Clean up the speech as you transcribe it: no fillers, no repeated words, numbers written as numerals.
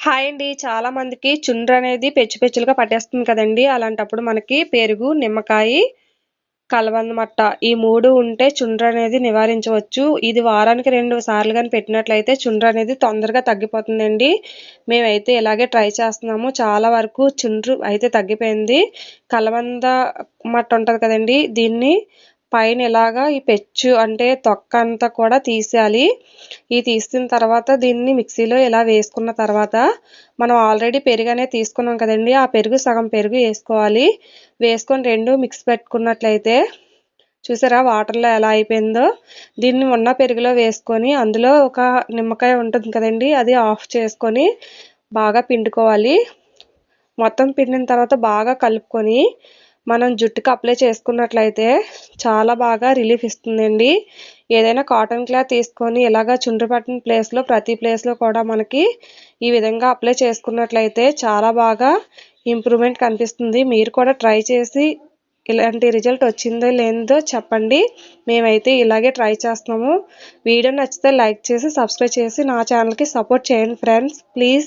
Hi అండి. చాలా మందికి చుండ్రనేది పెచ్చు పెచ్చులుగా పట్టేస్తుంది కదండీ! అలాంటప్పుడు మనకి పెరుగు, నిమ్మకాయి, కలబంద ఈ 3 ఉంటే చుండ్రనేది నివారించవచ్చు. ఇది వారానికి 2 సార్లు గాని పెట్టినట్లయితే చుండ్రనేది తొందరగా తగ్గిపోతుందండి. మేమైతే ఇలాగే ట్రై చేస్తున్నాము. చాలా వరకు చుండ్రు అయితే తగ్గిపోయింది. కలబంద ఉంటది కదండీ! దీన్ని పైన ఇలాగా ఈ పెచ్చు అంటే తొక్కంతా కూడా తీసేయాలి. తీసిన తర్వాత దీన్ని మిక్సీలో ఇలా వేసుకున్న తర్వాత మనం ఆల్రెడీ పెరుగనేది తీసుకున్నాం కదండీ! ఆ పెరుగు సగం పెరుగు ఏసుకోవాలి. వేసుకొని 2 మిక్స్ పెట్టుకున్నట్లయితే చూసారా వాటర్‌లో ఎలా అయిపోయిందో. దీన్ని ఉన్న పెరుగులో వేసుకొని అందులో ఒక నిమ్మకాయ ఉంటుంది కదండీ! అది ఆఫ్ చేసుకొని బాగా పిండుకోవాలి. మొత్తం పిండిన తర్వాత బాగా కలుపుకొని మనం జుట్టుకి అప్లై చేసుకున్నట్లయితే చాలా బాగా రిలీఫ్ ఇస్తుందండి. ఏదైనా కాటన్ క్లాత్ తీసుకొని ఇలాగా చుండ్రు పట్టిన ప్లేస్‌లో ప్రతి ప్లేస్‌లో కూడా మనకి ఈ విధంగా అప్లై చేసుకున్నట్లయితే చాలా బాగా ఇంప్రూవ్‌మెంట్ కనిపిస్తుంది. మీరు కూడా ట్రై చేసి ఇలాంటి రిజల్ట్ వచ్చిందో లేదో చెప్పండి. మేమైతే ఇలాగే ట్రై చేస్తున్నాము. వీడియో నచ్చితే లైక్ చేసి, సబ్స్క్రైబ్ చేసి నా ఛానల్‌కి సపోర్ట్ చేయండి ఫ్రెండ్స్. ప్లీజ్.